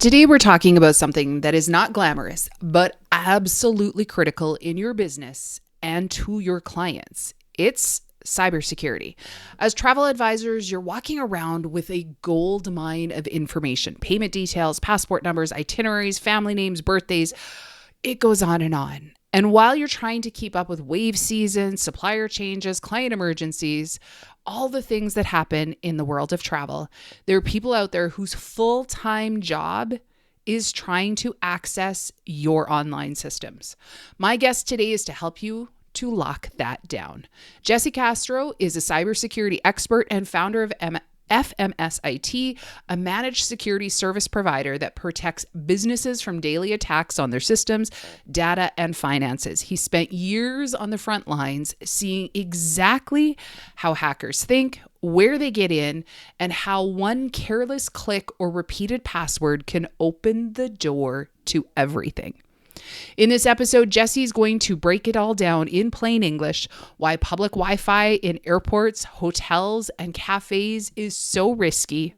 Today, we're talking about something that is not glamorous, but absolutely critical in your business and to your clients. It's cybersecurity. As travel advisors, you're walking around with a gold mine of information: payment details, passport numbers, itineraries, family names, birthdays. It goes on and on. And while you're trying to keep up with wave season, supplier changes, client emergencies, all the things that happen in the world of travel, there are people out there whose full time job is trying to access your online systems. My guest today is to help you to lock that down. Jesse Castro is a cybersecurity expert and founder of FMSIT, a managed security service provider that protects businesses from daily attacks on their systems, data, and finances. He spent years on the front lines seeing exactly how hackers think, where they get in, and how one careless click or repeated password can open the door to everything. In this episode, Jesse's going to break it all down in plain English: why public Wi-Fi in airports, hotels, and cafes is so risky,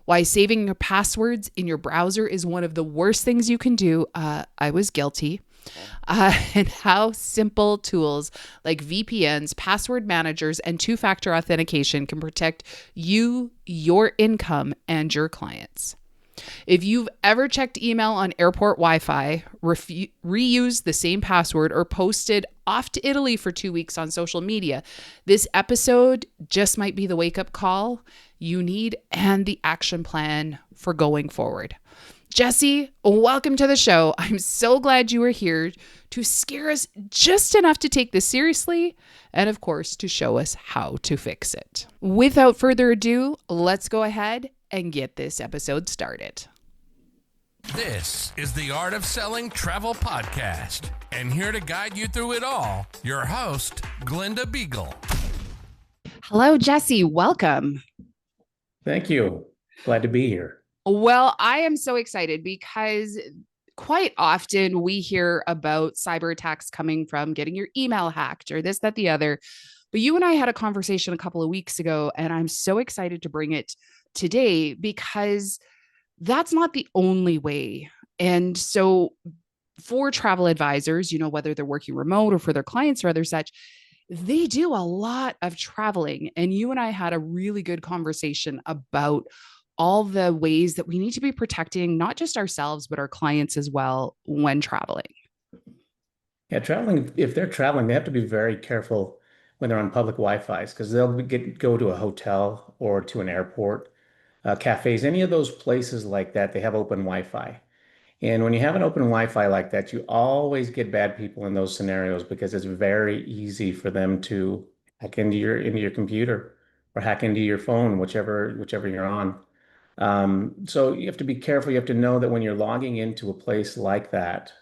why saving your passwords in your browser is one of the worst things you can do. I was guilty. And how simple tools like VPNs, password managers, and two-factor authentication can protect you, your income, and your clients. If you've ever checked email on airport Wi-Fi, reused the same password, or posted off to Italy for 2 weeks on social media, this episode just might be the wake-up call you need and the action plan for going forward. Jesse, welcome to the show. I'm so glad you are here to scare us just enough to take this seriously and, of course, to show us how to fix it. Without further ado, let's go ahead and get this episode started. This is the Art of Selling Travel Podcast, and here to guide you through it all, your host, Glenda Beagle. Hello, Jesse. Welcome. Thank you. Glad to be here. Well, I am so excited because quite often we hear about cyber attacks coming from getting your email hacked or this, that, the other. But you and I had a conversation a couple of weeks ago, and I'm so excited to bring it today because that's not the only way. And so for travel advisors, whether they're working remote or for their clients or other such, they do a lot of traveling. And you and I had a really good conversation about all the ways that we need to be protecting not just ourselves, but our clients as well when traveling. Yeah, traveling, if they're traveling, they have to be very careful when they're on public Wi-Fi's because they'll go to a hotel or to an airport, cafes, any of those places like that, they have open Wi-Fi. And when you have an open Wi-Fi like that, you always get bad people in those scenarios because it's very easy for them to hack into your computer or hack into your phone, whichever you're on. So you have to be careful. You have to know that when you're logging into a place like that,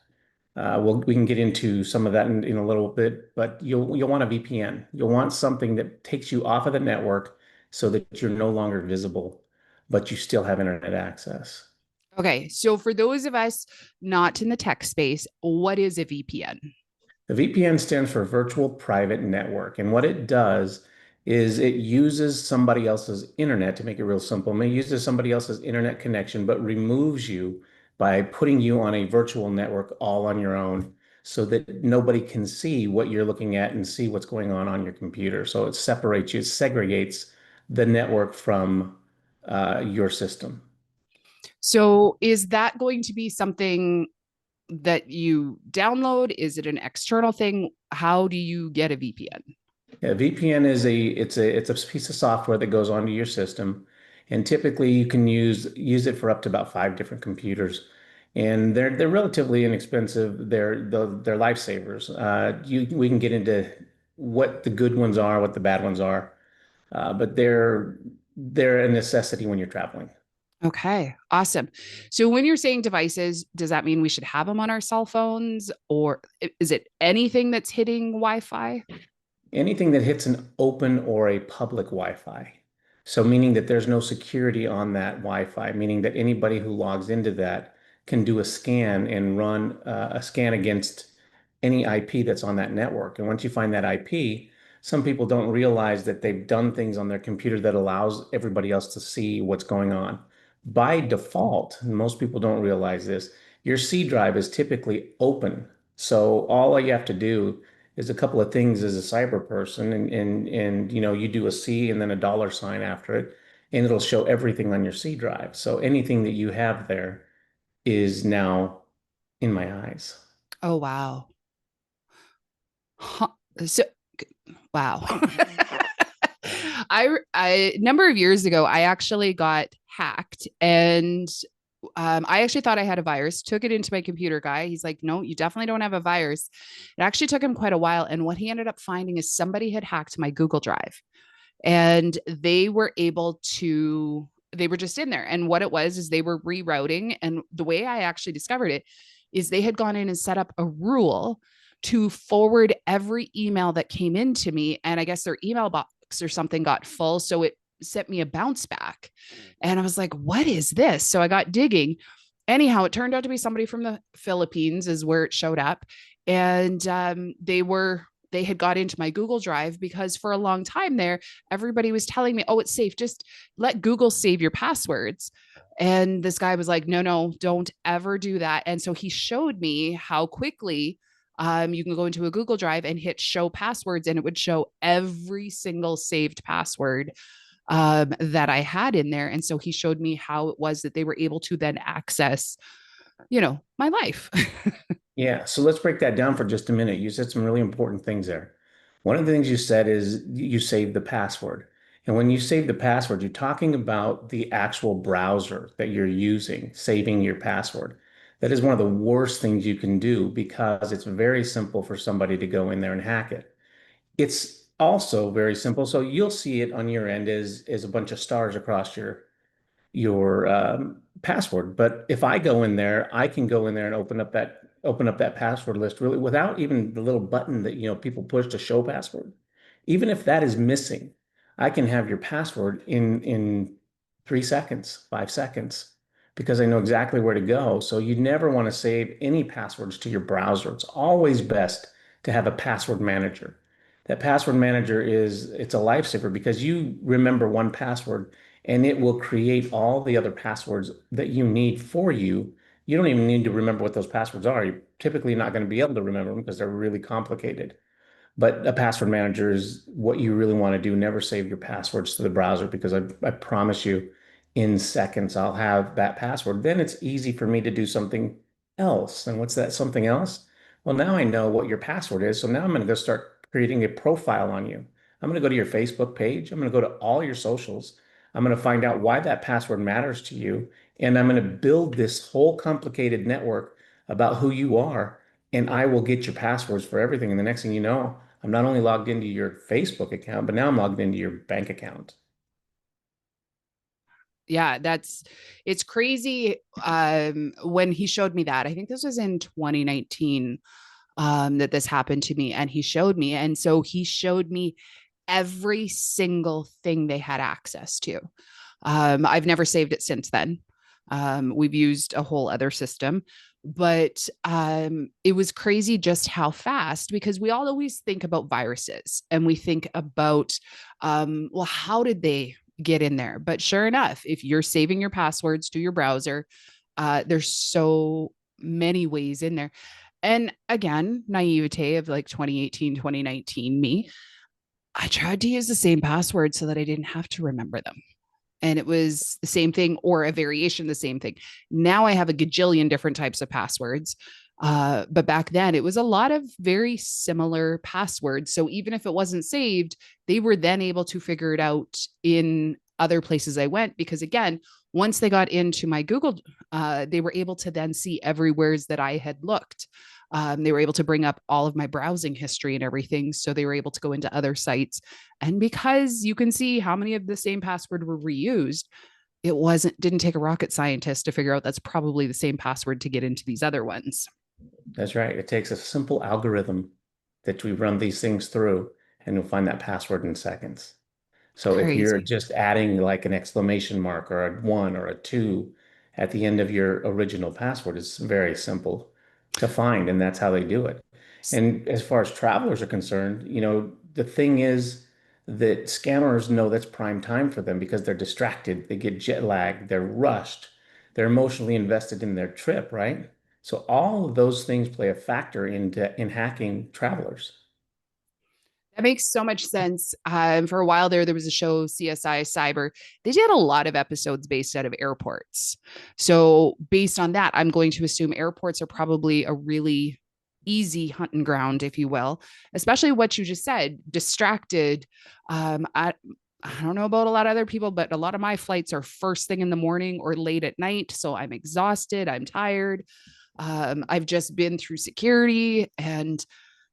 we can get into some of that in a little bit, but you'll want a VPN. You'll want something that takes you off of the network so that you're no longer visible, but you still have internet access. Okay. So for those of us not in the tech space, what is a VPN? The VPN stands for Virtual Private Network, and what it does is it uses somebody else's internet to make it real simple. It uses somebody else's internet connection, but removes you by putting you on a virtual network all on your own so that nobody can see what you're looking at and see what's going on your computer. So it separates you, it segregates the network from your system. So is that going to be something that you download? Is it an external thing? How do you get a VPN? Yeah, VPN is it's a piece of software that goes onto your system, and typically you can use it for up to about 5 different computers, and they're relatively inexpensive. They're lifesavers. We can get into what the good ones are, what the bad ones are, but they're a necessity when you're traveling. Okay, awesome. So when you're saying devices, does that mean we should have them on our cell phones, or is it anything that's hitting Wi-Fi? Anything that hits an open or a public Wi-Fi. So meaning that there's no security on that Wi-Fi, meaning that anybody who logs into that can do a scan and run a scan against any IP that's on that network. And once you find that IP, some people don't realize that they've done things on their computer that allows everybody else to see what's going on. by default, and most people don't realize this, your C drive is typically open. So all you have to do is a couple of things as a cyber person, and you do a C and then a dollar sign after it, and it'll show everything on your C drive. So anything that you have there is now in my eyes. Oh, wow. Huh. So, wow. I number of years ago, I actually got hacked, and I actually thought I had a virus. Took it into my computer guy. He's like, "No, you definitely don't have a virus." It actually took him quite a while, and what he ended up finding is somebody had hacked my Google Drive, and they were able to. They were just in there, and what it was is they were rerouting. And the way I actually discovered it is they had gone in and set up a rule to forward every email that came into me, and I guess their email box or something got full, so it sent me a bounce back. And I was like, what is this? So I got digging. Anyhow, it turned out to be somebody from the Philippines, is where it showed up. And they had got into my Google Drive because for a long time there, everybody was telling me, oh, it's safe. Just let Google save your passwords. And this guy was like, no, no, don't ever do that. And so he showed me how quickly you can go into a Google Drive and hit show passwords, and it would show every single saved password that I had in there. And so he showed me how it was that they were able to then access, my life. Yeah, so let's break that down for just a minute. You said some really important things there. One of the things you said is you saved the password. And when you save the password, you're talking about the actual browser that you're using, saving your password. That is one of the worst things you can do because it's very simple for somebody to go in there and hack it. It's also very simple. So you'll see it on your end as a bunch of stars across your password. But if I go in there, I can go in there and open up that password list really without even the little button that people push to show password. Even if that is missing, I can have your password in 3 seconds, 5 seconds, because I know exactly where to go. So you never want to save any passwords to your browser. It's always best to have a password manager. That password manager it's a lifesaver because you remember one password and it will create all the other passwords that you need for you. You don't even need to remember what those passwords are. You're typically not going to be able to remember them because they're really complicated. But a password manager is what you really want to do. Never save your passwords to the browser because I promise you, in seconds, I'll have that password. Then it's easy for me to do something else. And what's that something else? Well, now I know what your password is. So now I'm going to go start creating a profile on you. I'm going to go to your Facebook page. I'm going to go to all your socials. I'm going to find out why that password matters to you. And I'm going to build this whole complicated network about who you are, and I will get your passwords for everything. And the next thing you know, I'm not only logged into your Facebook account, but now I'm logged into your bank account. Yeah, it's crazy. When he showed me that, I think this was in 2019, that this happened to me, and he showed me. And so he showed me every single thing they had access to. I've never saved it since then. We've used a whole other system, but it was crazy just how fast, because we all always think about viruses and we think about, well, how did they get in there? But sure enough, if you're saving your passwords to your browser, there's so many ways in there. And again, naivete of like 2018, 2019 me, I tried to use the same password so that I didn't have to remember them. And it was the same thing or a variation of the same thing. Now I have a gajillion different types of passwords. But back then it was a lot of very similar passwords. So even if it wasn't saved, they were then able to figure it out in other places I went. Because again, once they got into my Google, they were able to then see everywheres that I had looked. They were able to bring up all of my browsing history and everything. So they were able to go into other sites. And because you can see how many of the same password were reused, didn't take a rocket scientist to figure out that's probably the same password to get into these other ones. That's right. It takes a simple algorithm that we run these things through, and you'll find that password in seconds. So if you're Crazy. just adding like an exclamation mark or a one or a two at the end of your original password, it's very simple to find, and that's how they do it. And as far as travelers are concerned, the thing is that scammers know that's prime time for them because they're distracted, they get jet lagged, they're rushed, they're emotionally invested in their trip, right? So all of those things play a factor in hacking travelers. That makes so much sense. For a while there was a show, CSI Cyber. They did a lot of episodes based out of airports. So, based on that, I'm going to assume airports are probably a really easy hunting ground, if you will, especially what you just said, distracted. I don't know about a lot of other people, but a lot of my flights are first thing in the morning or late at night. So I'm exhausted, I'm tired. I've just been through security, and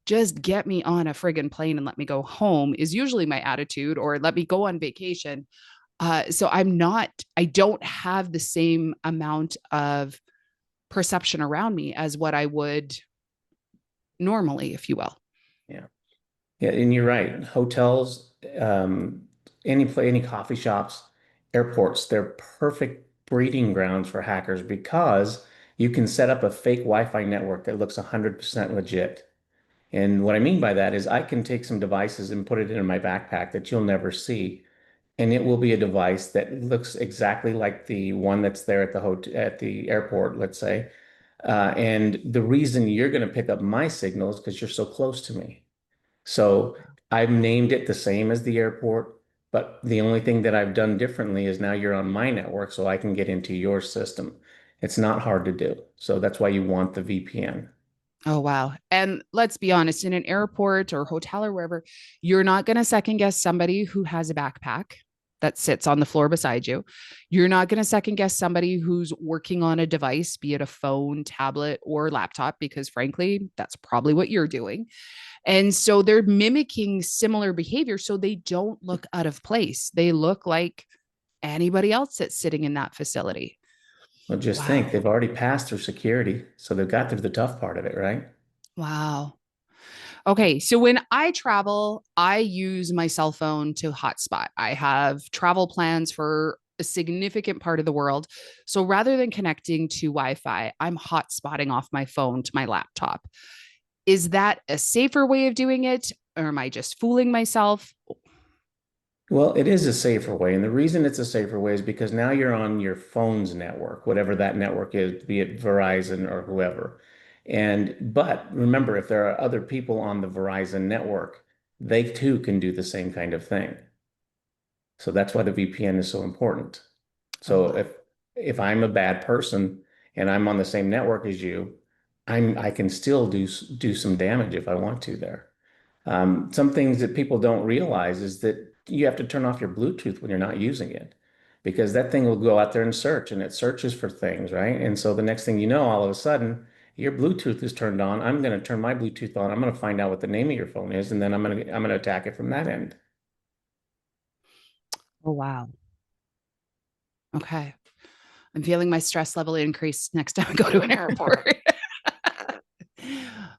just get me on a friggin' plane and let me go home is usually my attitude, or let me go on vacation. So I don't have the same amount of perception around me as what I would normally, if you will. Yeah. Yeah, and you're right. Hotels, any coffee shops, airports, they're perfect breeding grounds for hackers because you can set up a fake Wi-Fi network that looks 100% legit. And what I mean by that is I can take some devices and put it in my backpack that you'll never see. And it will be a device that looks exactly like the one that's there at the hotel, at the airport, let's say. And the reason you're going to pick up my signal is because you're so close to me. So I've named it the same as the airport, but the only thing that I've done differently is now you're on my network, so I can get into your system. It's not hard to do. So that's why you want the VPN. Oh, wow. And let's be honest, in an airport or hotel or wherever, you're not going to second guess somebody who has a backpack that sits on the floor beside you. You're not going to second guess somebody who's working on a device, be it a phone, tablet, or laptop, because frankly, that's probably what you're doing. And so they're mimicking similar behavior so they don't look out of place. They look like anybody else that's sitting in that facility. Well, just think, Wow. they've already passed through security, so they've got through the tough part of it, right? Wow. Okay, so when I travel, I use my cell phone to hotspot. I have travel plans for a significant part of the world. So rather than connecting to Wi Fi, I'm hotspotting off my phone to my laptop. Is that a safer way of doing it? Or am I just fooling myself? Well, it is a safer way. And the reason it's a safer way is because now you're on your phone's network, whatever that network is, be it Verizon or whoever. But remember, if there are other people on the Verizon network, they too can do the same kind of thing. So that's why the VPN is so important. Oh, So wow. if I'm a bad person and I'm on the same network as you, I can still do some damage if I want to there. Some things that people don't realize is that you have to turn off your Bluetooth when you're not using it because that thing will go out there and search and it searches for things, right? And so the next thing you know, all of a sudden, your Bluetooth is turned on. I'm going to turn my Bluetooth on. I'm going to find out what the name of your phone is, and then I'm going to attack it from that end. Oh, wow. Okay. I'm feeling my stress level increase next time I go to an airport.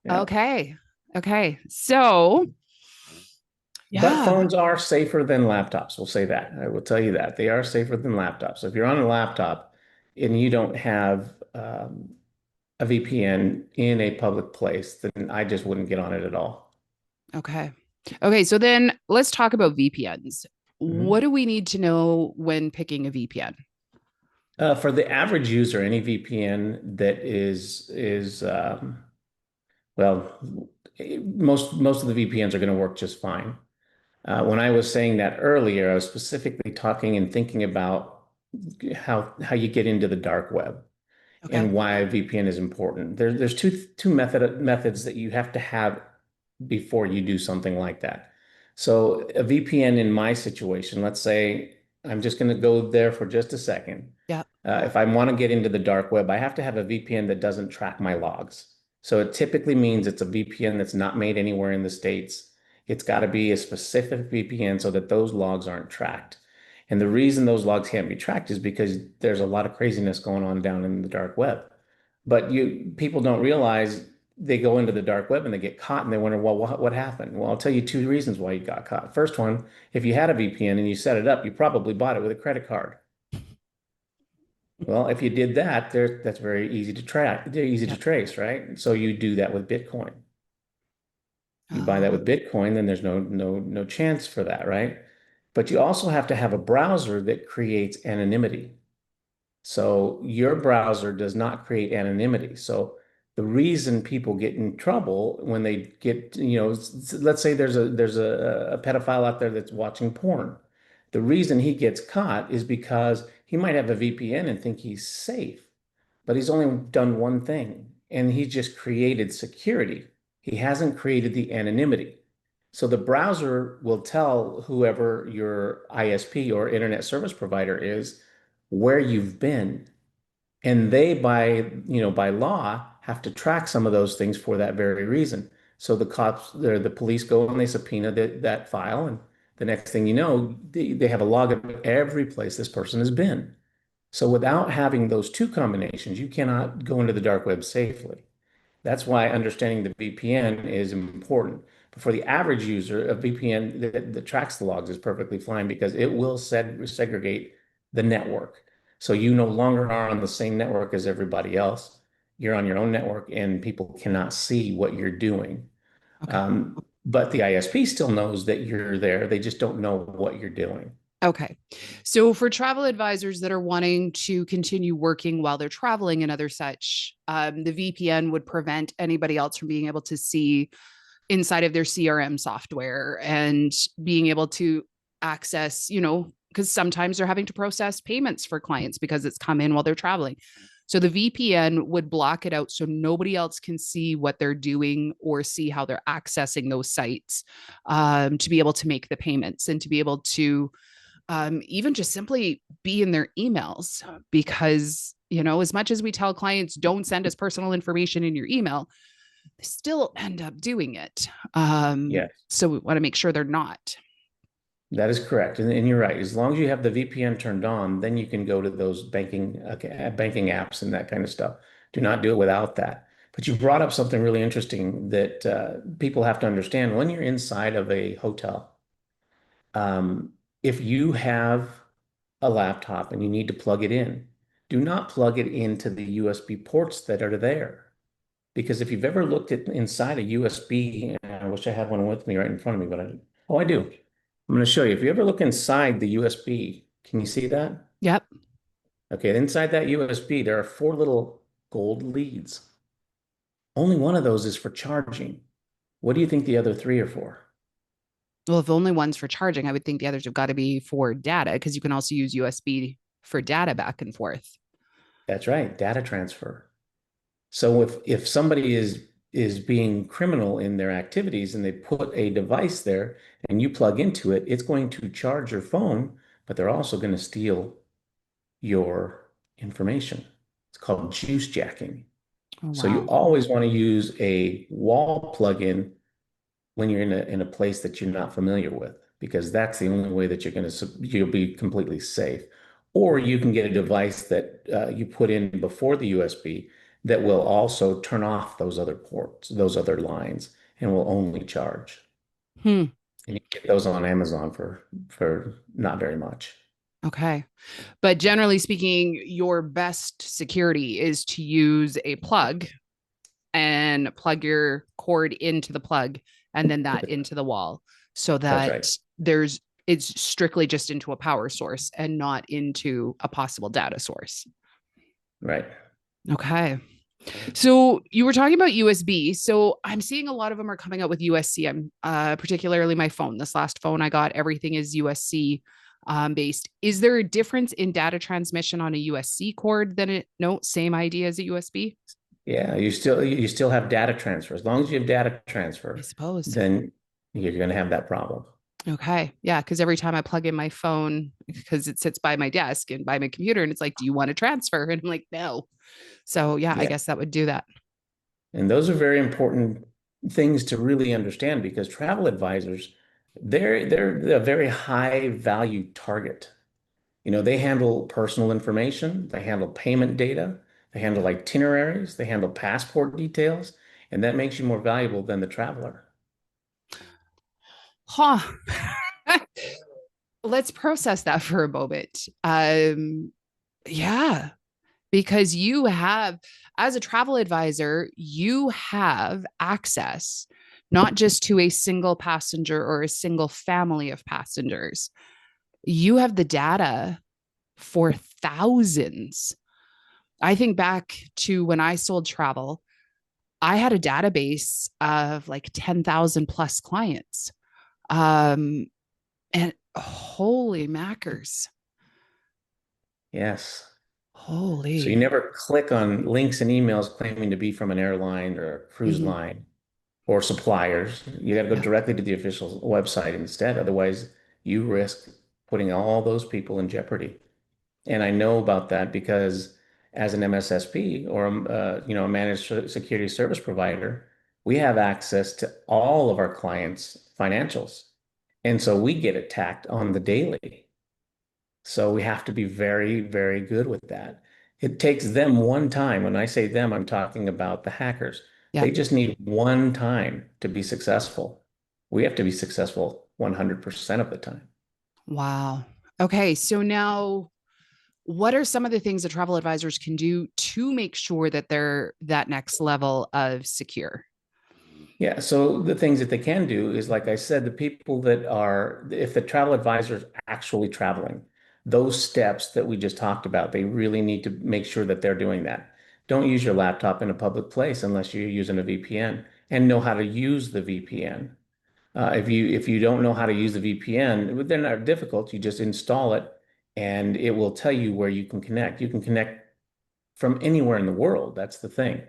Yeah. Okay. Okay. So, But yeah. phones are safer than laptops. We'll say that. I will tell you that they are safer than laptops. So if you're on a laptop and you don't have a VPN in a public place, then I just wouldn't get on it at all. Okay. Okay. So then let's talk about VPNs. What Mhm. do we need to know when picking a VPN? For the average user, any VPN that is well, most of the VPNs are going to work just fine. When I was saying that earlier, I was specifically talking and thinking about how you get into the dark web Okay. and why VPN is important. There's two methods that you have to have before you do something like that. So a VPN in my situation, let's say I'm just going to go there for just a second. Yeah. If I want to get into the dark web, I have to have a VPN that doesn't track my logs. So it typically means it's a VPN that's not made anywhere in the States. It's got to be a specific VPN so that those logs aren't tracked. And the reason those logs can't be tracked is because there's a lot of craziness going on down in the dark web. But people don't realize they go into the dark web and they get caught and they wonder, well, what happened? Well, I'll tell you two reasons why you got caught. First one, if you had a VPN and you set it up, you probably bought it with a credit card. Well, if you did that, that's very easy to track, easy to Yep. trace, right? So you do that with Bitcoin. You buy that Oh, with Bitcoin, then there's no chance for that, right? But you also have to have a browser that creates anonymity. So your browser does not create anonymity. So the reason people get in trouble when they get, let's say there's a pedophile out there that's watching porn. The reason he gets caught is because he might have a VPN and think he's safe, but he's only done one thing, and he just created security. He hasn't created the anonymity. So the browser will tell whoever your ISP or internet service provider is where you've been. And they, by law, have to track some of those things for that very reason. So the cops, the police go and they subpoena that file, and the next thing you know, they have a log of every place this person has been. So without having those two combinations, you cannot go into the dark web safely. That's why understanding the VPN is important. But for the average user, a VPN that tracks the logs is perfectly fine because it will segregate the network. So you no longer are on the same network as everybody else. You're on your own network and people cannot see what you're doing. okay. But the ISP still knows that you're there. They just don't know what you're doing. Okay. So for travel advisors that are wanting to continue working while they're traveling and other such, the VPN would prevent anybody else from being able to see inside of their CRM software and being able to access, because sometimes they're having to process payments for clients because it's come in while they're traveling. So the VPN would block it out so nobody else can see what they're doing or see how they're accessing those sites, to be able to make the payments and to be able to, even just simply be in their emails. Because, as much as we tell clients, don't send us personal information in your email, they still end up doing it. Yes. So we want to make sure they're not. That is correct. And you're right. As long as you have the VPN turned on, then you can go to those banking apps and that kind of stuff. Do not do it without that. But you brought up something really interesting that people have to understand when you're inside of a hotel. If you have a laptop and you need to plug it in, do not plug it into the USB ports that are there. Because if you've ever looked at inside a USB, and I wish I had one with me right in front of me, but oh, I do. I'm going to show you. If you ever look inside the USB, can you see that? Yep. Okay, inside that USB, there are four little gold leads. Only one of those is for charging. What do you think the other three are for? Well, if only one's for charging, I would think the others have got to be for data because you can also use USB for data back and forth. That's right, data transfer. So if somebody is being criminal in their activities and they put a device there and you plug into it, it's going to charge your phone, but they're also going to steal your information. It's called juice jacking. Oh, So you wow. always want to use a wall plug-in when you're in a place that you're not familiar with, because that's the only way that you'll be completely safe. Or you can get a device that you put in before the USB that will also turn off those other ports, those other lines, and will only charge. Hmm. And you get those on Amazon for not very much. Okay. But generally speaking, your best security is to use a plug and plug your cord into the plug and then that into the wall so That's that right. it's strictly just into a power source and not into a possible data source. Right. Okay. So you were talking about USB. So I'm seeing a lot of them are coming out with USC. I'm particularly my phone. This last phone I got, everything is USC based. Is there a difference in data transmission on a USC cord than it? No, same idea as a USB. Yeah, you still have data transfer. As long as you have data I transfer, suppose. then you're going to have that problem. Okay. Yeah. Because every time I plug in my phone, because it sits by my desk and by my computer, and it's like, do you want to transfer? And I'm like, no. So yeah, I Yeah. guess that would do that. And those are very important things to really understand because travel advisors, they're a very high value target. They handle personal information, they handle payment data, they handle itineraries, they handle passport details, and that makes you more valuable than the traveler. Huh. Let's process that for a moment. Yeah, because you have, as a travel advisor, you have access not just to a single passenger or a single family of passengers. You have the data for thousands. I think back to when I sold travel, I had a database of like 10,000 plus clients. Um, and holy mackers. Yes. So you Holy. never click on links and emails claiming to be from an airline or a cruise Mm-hmm. line or suppliers. You got to go Yeah. directly to the official website instead. Otherwise, you risk putting all those people in jeopardy. And I know about that because as an MSSP or a managed security service provider, we have access to all of our clients' financials. And so we get attacked on the daily. So we have to be very, very good with that. It takes them one time. When I say them, I'm talking about the hackers. Yeah. They just need one time to be successful. We have to be successful 100% of the time. Wow. Okay. So now, what are some of the things that travel advisors can do to make sure that they're that next level of secure? Yeah, so the things that they can do is, like I said, the people that are, if the travel advisor is actually traveling, those steps that we just talked about, they really need to make sure that they're doing that. Don't use your laptop in a public place unless you're using a VPN and know how to use the VPN. If you don't know how to use the VPN, they're not difficult. You just install it and it will tell you where you can connect. You can connect from anywhere in the world. That's the thing.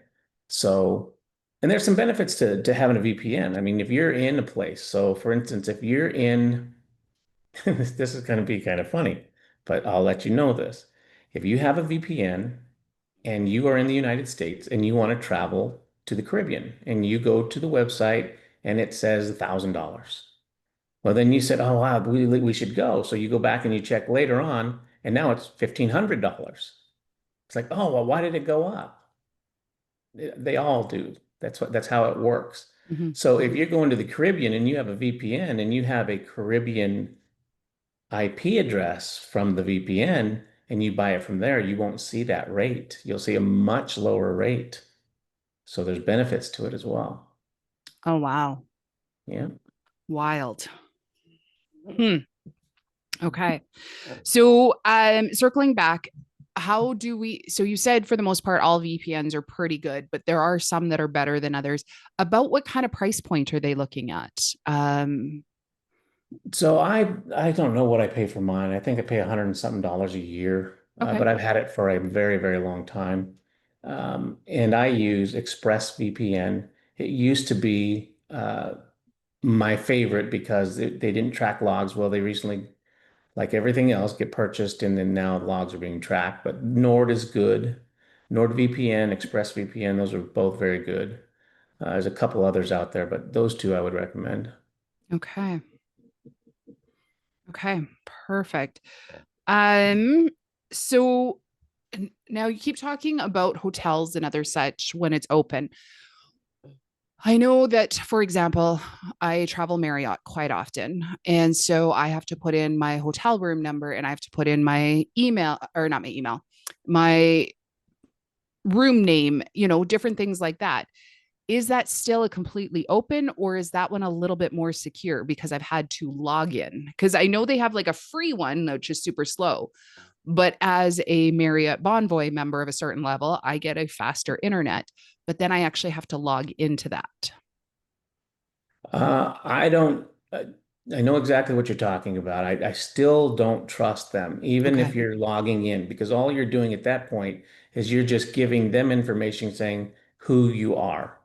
So, and there's some benefits to having a VPN. I mean, if you're in a place, so for instance, if you're in, this is going to be kind of funny, but I'll let you know this. If you have a VPN and you are in the United States and you want to travel to the Caribbean and you go to the website and it says $1,000. Well, then you said, oh, wow, we should go. So you go back and you check later on, and now it's $1,500. It's like, oh, well, why did it go up? They all do. That's how it works. Mm-hmm. So if you're going to the Caribbean and you have a VPN and you have a Caribbean IP address from the VPN and you buy it from there, you won't see that rate. You'll see a much lower rate. So there's benefits to it as well. Oh, wow. Yeah. Wild. Hmm. Okay. So, circling back, how do we? So, you said for the most part, all VPNs are pretty good, but there are some that are better than others. About what kind of price point are they looking at? So I don't know what I pay for mine. I think I pay 100 and something dollars a year, Okay. but I've had it for a very, very long time. And I use ExpressVPN. It used to be my favorite because they didn't track logs. Well, they recently, like everything else, get purchased and then now logs are being tracked. But Nord is good. NordVPN, ExpressVPN, those are both very good. There's a couple others out there, but those two I would recommend. Okay. Okay. Perfect. Um, so now you keep talking about hotels and other such when it's open. I know that, for example, I travel Marriott quite often. And so I have to put in my hotel room number and I have to put in my email, or not my email, my room name, different things like that. Is that still a completely open, or is that one a little bit more secure because I've had to log in? Because I know they have like a free one, which is super slow. But as a Marriott Bonvoy member of a certain level, I get a faster internet. But then I actually have to log into that. I don't, I know exactly what you're talking about. I still don't trust them, even Okay. if you're logging in, because all you're doing at that point is you're just giving them information saying who you are,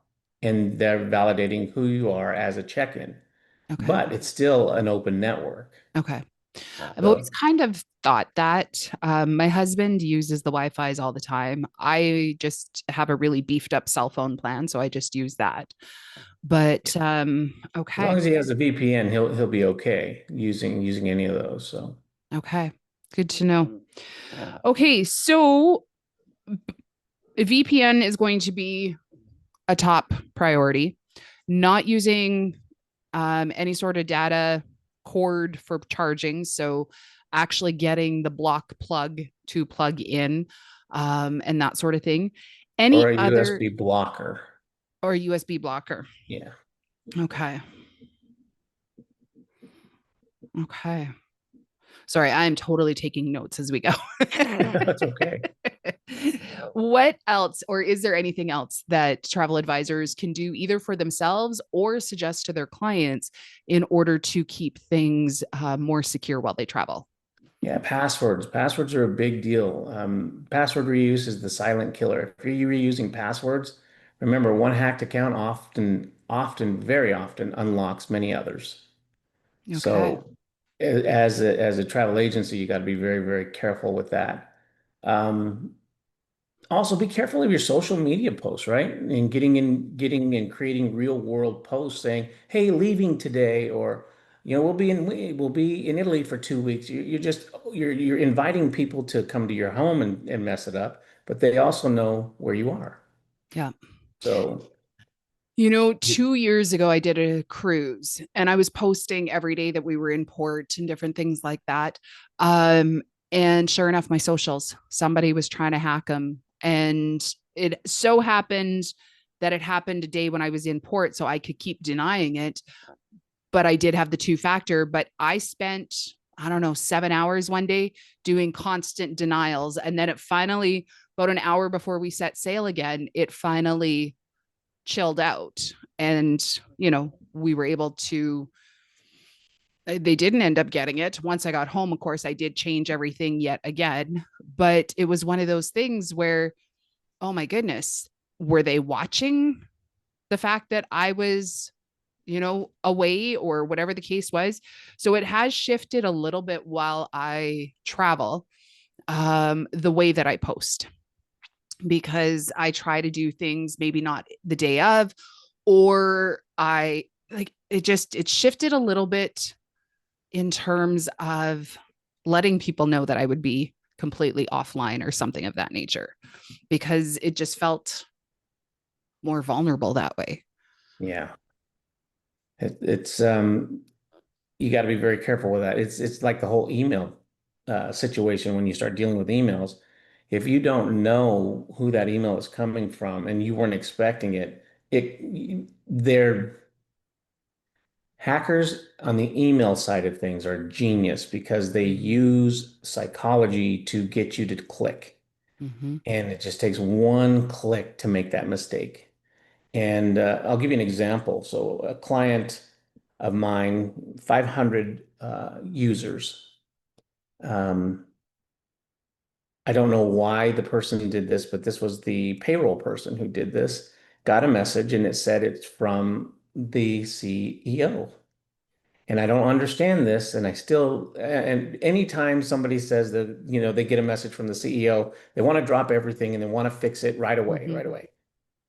and they're validating who you are as a check-in. Okay. But it's still an open network. Okay. I've always So, kind of thought that. My husband uses the Wi-Fi's all the time. I just have a really beefed up cell phone plan, so I just use that. But as long okay. as he has a VPN, he'll be okay using any of those. So, Okay. Good to know. Okay, so a VPN is going to be a top priority. Not using any sort of data cord for charging. So actually getting the block plug to plug in and that sort of thing. or Any a other USB blocker. or USB blocker. Yeah. Okay. Okay. Sorry, I'm totally taking notes as we go. That's okay. What else, or is there anything else that travel advisors can do either for themselves or suggest to their clients in order to keep things more secure while they travel? Yeah, passwords. Passwords are a big deal. Password reuse is the silent killer. If you're reusing passwords, remember one hacked account very often unlocks many others. Okay. So as a travel agency, you got to be very, very careful with that. Um, Also, be careful of your social media posts, right? And getting and creating real world posts saying, "Hey, leaving today," or we'll be in Italy for 2 weeks. You're inviting people to come to your home and mess it up, but they also know where you are. Yeah. So, 2 years ago, I did a cruise and I was posting every day that we were in port and different things like that. Um, and sure enough, my socials, somebody was trying to hack them. And it so happened that it happened a day when I was in port, so I could keep denying it. But I did have the two factor. But I spent, I don't know, 7 hours one day doing constant denials. And then it finally, about an hour before we set sail again, it finally chilled out. And, we were able to, they didn't end up getting it. Once I got home, of course, I did change everything yet again. But it was one of those things where, oh my goodness, were they watching the fact that I was, away or whatever the case was? So it has shifted a little bit while I travel, the way that I post, because I try to do things maybe not the day of, or I like it shifted a little bit in terms of letting people know that I would be completely offline or something of that nature, because it just felt more vulnerable that way. yeah, it's you got to be very careful with that. It's like the whole email situation when you start dealing with emails. If you don't know who that email is coming from and you weren't expecting it, they're hackers on the email side of things are genius because they use psychology to get you to click. Mm-hmm. And it just takes one click to make that mistake. And I'll give you an example. So, a client of mine, 500 users. Um, I don't know why the person did this, but this was the payroll person who did this. Got a message and it said it's from the CEO. And I don't understand this. And and anytime somebody says that, they get a message from the CEO, they want to drop everything and they want to fix it right away, Mm-hmm. right away.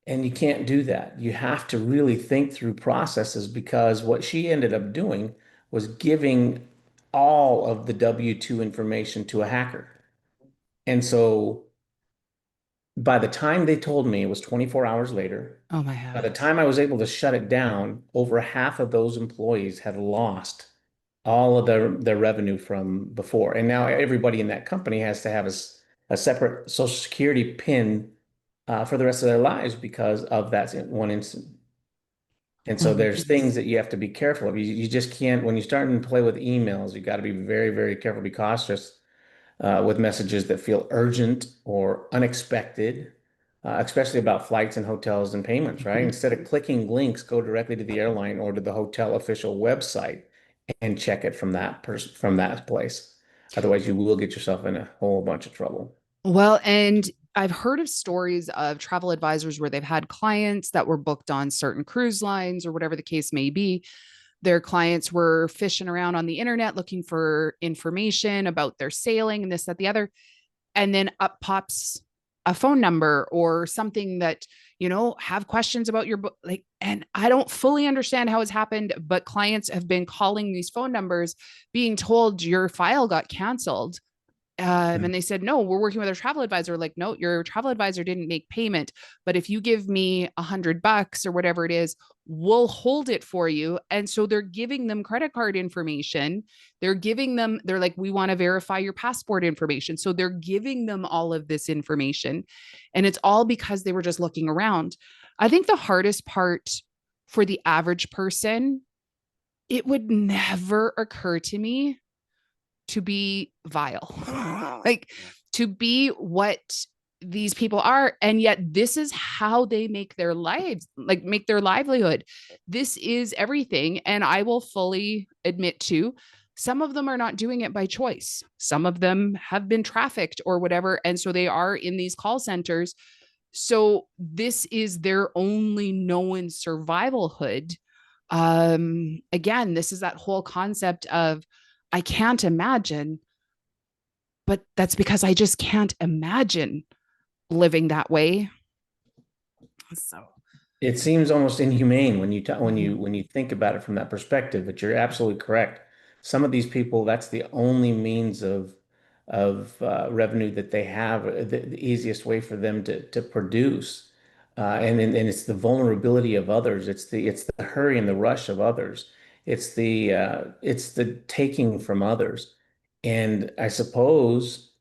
And you can't do that. You have to really think through processes because what she ended up doing was giving all of the W-2 information to a hacker. And so by the time they told me, it was 24 hours later. Oh my By the heavens. time I was able to shut it down, over half of those employees had lost all of their revenue from before. And now everybody in that company has to have a separate Social Security PIN for the rest of their lives because of that one incident. And Oh so my there's things goodness. that you have to be careful of. You just can't, when you start to play with emails, you got to be very, very careful, be cautious with messages that feel urgent or unexpected, especially about flights and hotels and payments, right? Mm-hmm. Instead of clicking links, go directly to the airline or to the hotel official website and check it from that person from that place. Otherwise, you will get yourself in a whole bunch of trouble. Well, and I've heard of stories of travel advisors where they've had clients that were booked on certain cruise lines or whatever the case may be. Their clients were fishing around on the internet looking for information about their sailing and this, that, the other. And then up pops a phone number or something that, have questions about your book. Like, and I don't fully understand how it's happened, but clients have been calling these phone numbers being told your file got canceled, and they said, no, we're working with our travel advisor. Like, no, your travel advisor didn't make payment. But if you give me $100 or whatever it is, we'll hold it for you. And so they're giving them credit card information. They're like, we want to verify your passport information. So they're giving them all of this information. And it's all because they were just looking around. I think the hardest part for the average person, it would never occur to me to be vile, like to be what these people are. And yet this is how they make their lives, like make their livelihood. This is everything. And I will fully admit to, some of them are not doing it by choice. Some of them have been trafficked or whatever. And so they are in these call centers. So this is their only known survivalhood. Again, this is that whole concept of, I can't imagine, but that's because I just can't imagine living that way. So It seems almost inhumane when you think about it from that perspective, but you're absolutely correct. Some of these people, that's the only means of revenue that they have, the easiest way for them to produce. And it's the vulnerability of others. It's the hurry and the rush of others. It's the taking from others. And I suppose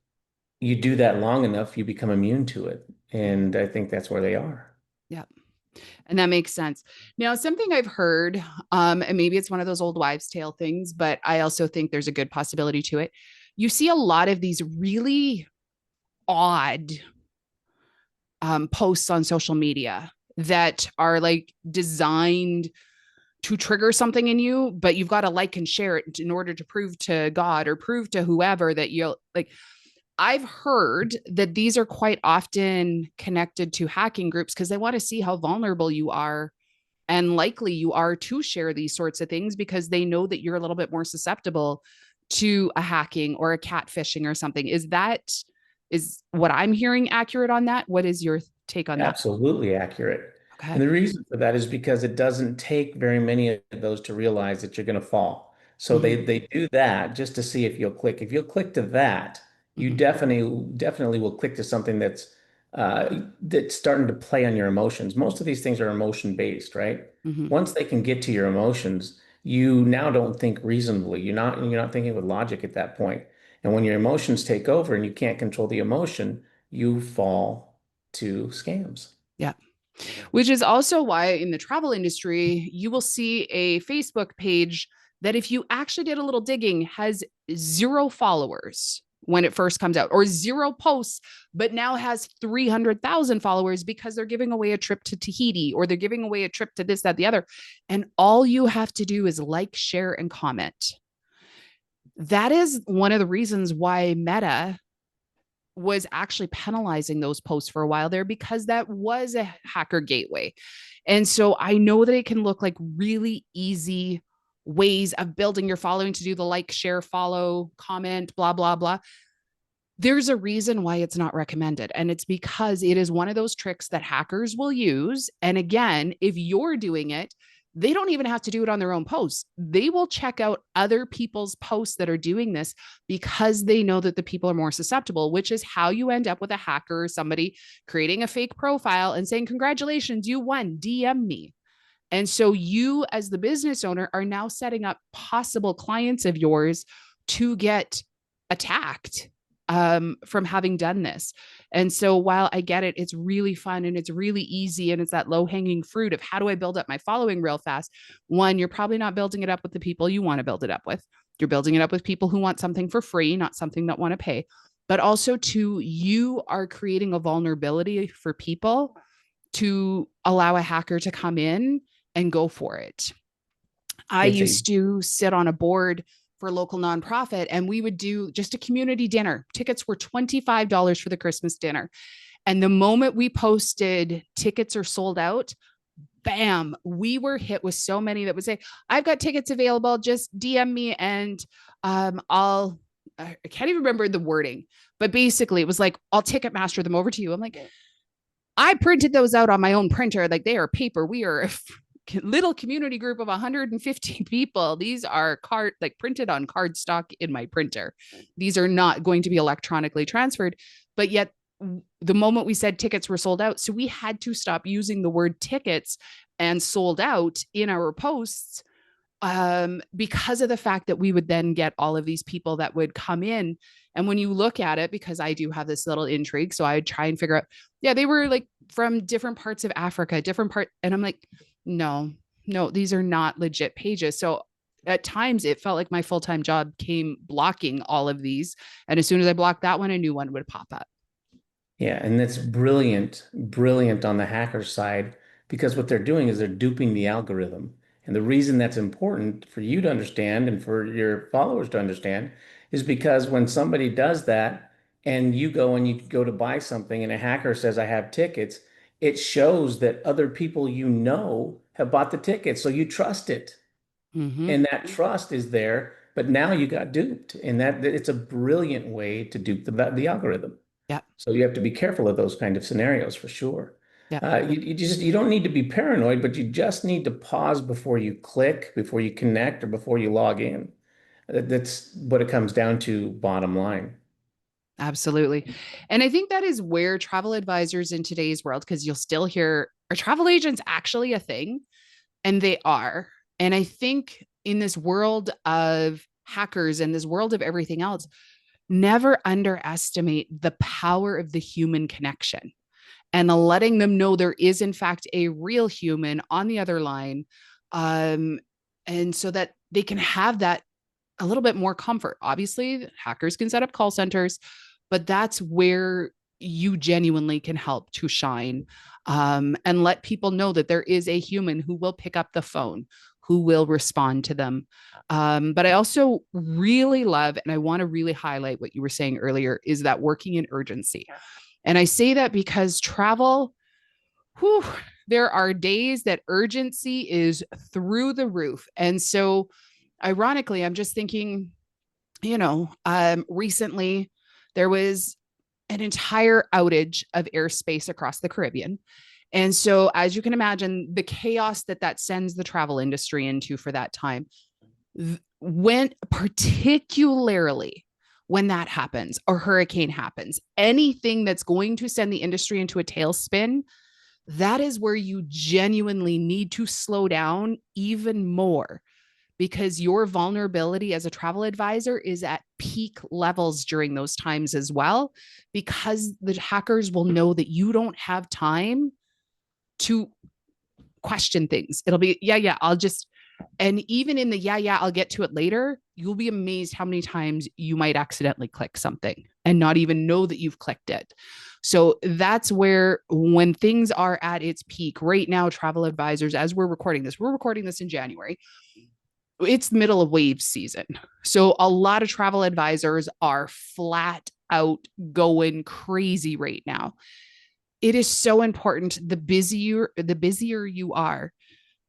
you do that long enough, you become immune to it. And I think that's where they are. yeah. And that makes sense. Now, something I've heard, and maybe it's one of those old wives' tale things, but I also think there's a good possibility to it. You see a lot of these really odd posts on social media that are like designed to trigger something in you, but you've got to like and share it in order to prove to God or prove to whoever that you'll like. I've heard that these are quite often connected to hacking groups because they want to see how vulnerable you are and likely you are to share these sorts of things because they know that you're a little bit more susceptible to a hacking or a catfishing or something. Is what I'm hearing accurate on that? What is your take on that? Absolutely accurate. Okay. And the reason for that is because it doesn't take very many of those to realize that you're going to fall. So they Mm-hmm. they do that just to see if you'll click. If you'll click to that, you Mm-hmm. definitely will click to something that's starting to play on your emotions. Most of these things are emotion based, right? Mm-hmm. Once they can get to your emotions, you now don't think reasonably. You're not thinking with logic at that point. And when your emotions take over and you can't control the emotion, you fall to scams. Yeah. Which is also why in the travel industry, you will see a Facebook page that, if you actually did a little digging, has 0 followers when it first comes out, or 0 posts, but now has 300,000 followers because they're giving away a trip to Tahiti or they're giving away a trip to this, that, the other. And all you have to do is like, share, and comment. That is one of the reasons why Meta was actually penalizing those posts for a while there, because that was a hacker gateway. And so I know that it can look like really easy ways of building your following to do the like, share, follow, comment, blah, blah, blah. There's a reason why it's not recommended. And it's because it is one of those tricks that hackers will use. And again, if you're doing it, they don't even have to do it on their own posts. They will check out other people's posts that are doing this because they know that the people are more susceptible, which is how you end up with a hacker or somebody creating a fake profile and saying, congratulations, you won, DM me. And so you, as the business owner, are now setting up possible clients of yours to get attacked from having done this. And so while I get it, it's really fun and it's really easy and it's that low hanging fruit of how do I build up my following real fast? One, you're probably not building it up with the people you want to build it up with. You're building it up with people who want something for free, not something that want to pay. But also, two, you are creating a vulnerability for people to allow a hacker to come in and go for it. I It's a used to sit on a board for a local nonprofit, and we would do just a community dinner. Tickets were $25 for the Christmas dinner. And the moment we posted tickets are sold out, bam, we were hit with so many that would say, I've got tickets available, just DM me and I can't even remember the wording, but basically it was like, I'll Ticketmaster them over to you. I'm like, I printed those out on my own printer. Like, they are paper. We are a little community group of 150 people. These are printed on card stock in my printer. These are not going to be electronically transferred. But yet the moment we said tickets were sold out, so we had to stop using the word tickets and sold out in our posts because of the fact that we would then get all of these people that would come in. And when you look at it, because I do have this little intrigue, so I would try and figure out, yeah, they were like from different parts of Africa, different part. And I'm like, no, no, these are not legit pages. So at times it felt like my full-time job came blocking all of these. And as soon as I blocked that one, a new one would pop up. Yeah, and that's brilliant, brilliant on the hacker side because what they're doing is they're duping the algorithm. And the reason that's important for you to understand and for your followers to understand is because when somebody does that and you go to buy something and a hacker says, I have tickets, it shows that other people you know have bought the tickets. So you trust it. Mm-hmm. And that trust is there, but now you got duped. And that it's a brilliant way to dupe the algorithm. Yeah. So you have to be careful of those kind of scenarios for sure. Yeah. You don't need to be paranoid, but you just need to pause before you click, before you connect, or before you log in. That's what it comes down to, bottom line. Absolutely. And I think that is where travel advisors in today's world, because you'll still hear, are travel agents actually a thing? And they are. And I think in this world of hackers and this world of everything else, never underestimate the power of the human connection and letting them know there is, in fact, a real human on the other line. Um, and so that they can have that a little bit more comfort. Obviously, hackers can set up call centers, but that's where you genuinely can help to shine, and let people know that there is a human who will pick up the phone, who will respond to them. But I also really love, and I want to really highlight what you were saying earlier, is that working in urgency. And I say that because travel, whew, there are days that urgency is through the roof. And so, ironically, I'm just thinking, recently there was an entire outage of airspace across the Caribbean. And so, as you can imagine, the chaos that that sends the travel industry into for that time, when particularly when that happens, or hurricane happens, anything that's going to send the industry into a tailspin, that is where you genuinely need to slow down even more, because your vulnerability as a travel advisor is at peak levels during those times as well, because the hackers will know that you don't have time to question things. It'll be, yeah, I'll just, and even in the, yeah, I'll get to it later, you'll be amazed how many times you might accidentally click something and not even know that you've clicked it. So that's where, when things are at its peak right now, travel advisors, as we're recording this in January, it's the middle of wave season. So a lot of travel advisors are flat out going crazy right now. It is so important. The busier you are,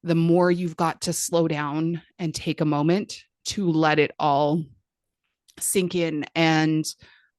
the more you've got to slow down and take a moment to let it all sink in and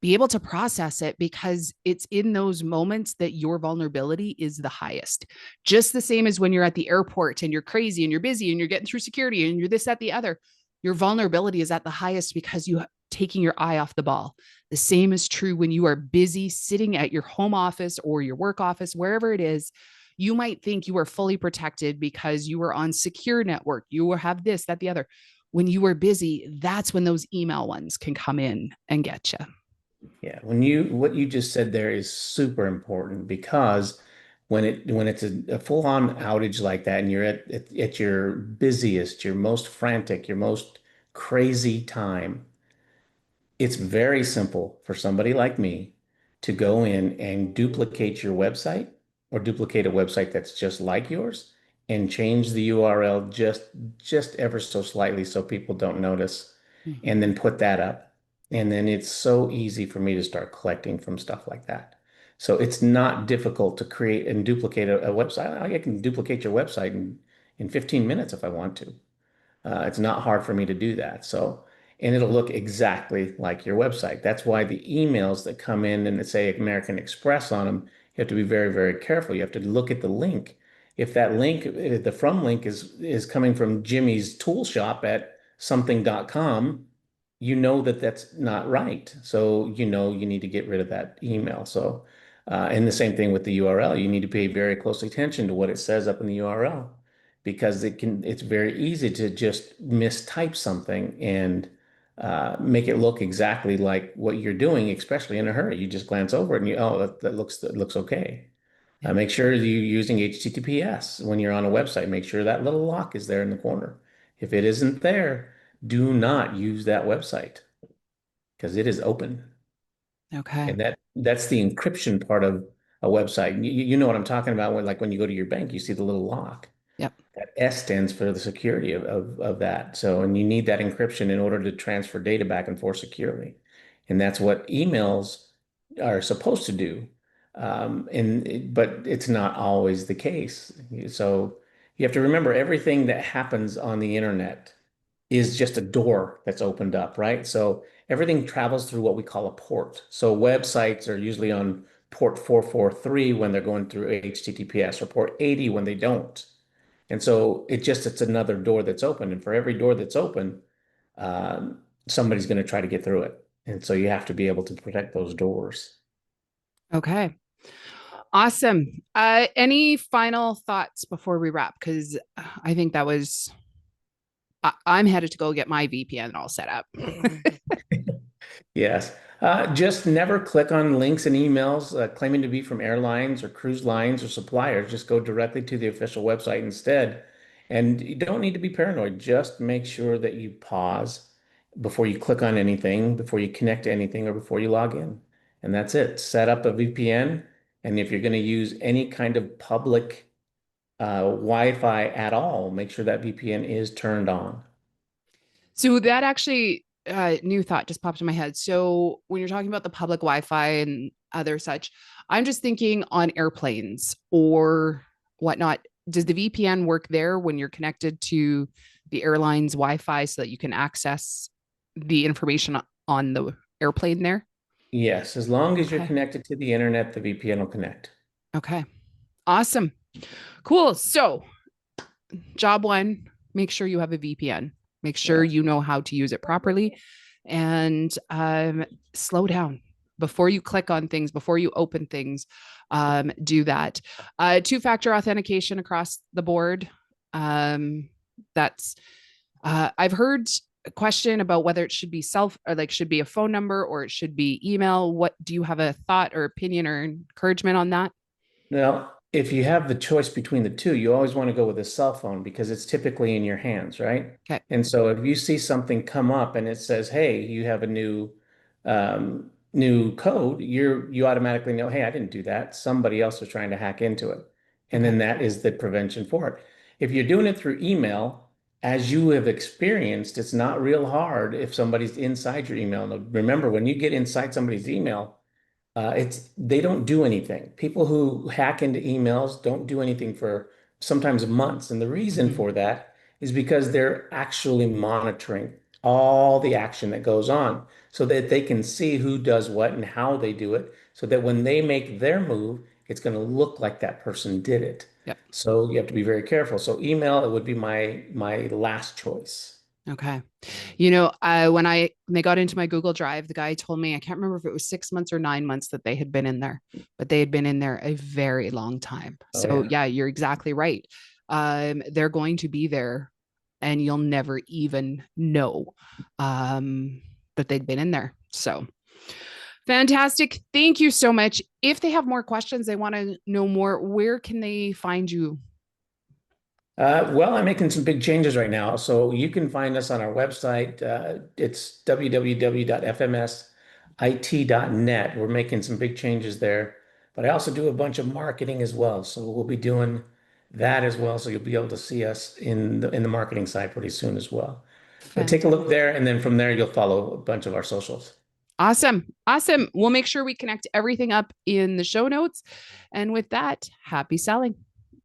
be able to process it, because it's in those moments that your vulnerability is the highest. Just the same as when you're at the airport and you're crazy and you're busy and you're getting through security and you're this, that, the other, your vulnerability is at the highest because you taking your eye off the ball. The same is true when you are busy sitting at your home office or your work office, wherever it is. You might think you are fully protected because you are on secure network. You will have this, that, the other. When you are busy, that's when those email ones can come in and get you. Yeah, what you just said there is super important because when it's a full-on outage like that and you're at your busiest, your most frantic, your most crazy time, it's very simple for somebody like me to go in and duplicate your website or duplicate a website that's just like yours and change the URL just ever so slightly so people don't notice, Mm-hmm. and then put that up. And then it's so easy for me to start collecting from stuff like that. So it's not difficult to create and duplicate a website. I can duplicate your website in 15 minutes if I want to. It's not hard for me to do that. So, and it'll look exactly like your website. That's why the emails that come in and that say American Express on them, you have to be very, very careful. You have to look at the link. If that link, the from link is coming from Jimmy's tool shop at something.com, you know that that's not right. So you know you need to get rid of that email. So, and the same thing with the URL. You need to pay very close attention to what it says up in the URL because it's very easy to just mistype something and make it look exactly like what you're doing, especially in a hurry. You just glance over it and that looks okay. Make sure you're using HTTPS when you're on a website. Make sure that little lock is there in the corner. If it isn't there, do not use that website because it is open. Okay. And that's the encryption part of a website. You know what I'm talking about when like when you go to your bank, you see the little lock. Yep. That S stands for the security of that. So, and you need that encryption in order to transfer data back and forth securely. And that's what emails are supposed to do. But it's not always the case. So you have to remember everything that happens on the internet is just a door that's opened up, right? So everything travels through what we call a port. So websites are usually on port 443 when they're going through HTTPS or port 80 when they don't. And so it's another door that's open. And for every door that's open, somebody's going to try to get through it. And so you have to be able to protect those doors. Okay. Awesome. Any final thoughts before we wrap? Because I think that was, I'm headed to go get my VPN all set up. Yes. Just never click on links and emails claiming to be from airlines or cruise lines or suppliers. Just go directly to the official website instead. And you don't need to be paranoid. Just make sure that you pause before you click on anything, before you connect to anything, or before you log in. And that's it. Set up a VPN. And if you're going to use any kind of public Wi-Fi at all, make sure that VPN is turned on. So that actually, new thought just popped in my head. So when you're talking about the public Wi-Fi and other such, I'm just thinking on airplanes or whatnot. Does the VPN work there when you're connected to the airline's Wi-Fi so that you can access the information on the airplane there? Yes, as long as you're Okay. connected to the internet, the VPN will connect. Okay. Awesome. Cool. So job one, make sure you have a VPN. Make sure Yeah. you know how to use it properly and slow down before you click on things, before you open things. Do that. Two-factor authentication across the board. That's I've heard a question about whether it should be self or like should be a phone number or it should be email. What do you have a thought or opinion or encouragement on that? Now, if you have the choice between the two, you always want to go with a cell phone because it's typically in your hands, right? Okay. And so if you see something come up and it says, "Hey, you have a new code," you automatically know, "Hey, I didn't do that. Somebody else was trying to hack into it." And Okay. then that is the prevention for it. If you're doing it through email, as you have experienced, it's not real hard if somebody's inside your email. Now, remember, when you get inside somebody's email, they don't do anything. People who hack into emails don't do anything for sometimes months. And the reason Mhm. for that is because they're actually monitoring all the action that goes on so that they can see who does what and how they do it, so that when they make their move, it's going to look like that person did it. Yep. So you have to be very careful. So email, it would be my last choice. Okay. When they got into my Google Drive, the guy told me, I can't remember if it was 6 months or 9 months that they had been in there, but they had been in there a very long time. Oh So yeah. yeah, you're exactly right. They're going to be there and you'll never even know that they'd been in there. So fantastic. Thank you so much. If they have more questions, they want to know more, where can they find you? Well, I'm making some big changes right now. So you can find us on our website. It's www.fmsit.net. We're making some big changes there. But I also do a bunch of marketing as well. So we'll be doing that as well. So you'll be able to see us in the marketing side pretty soon as well. But take a look Fantastic. there, and then from there you'll follow a bunch of our socials. Awesome. Awesome. We'll make sure we connect everything up in the show notes. And with that, happy selling.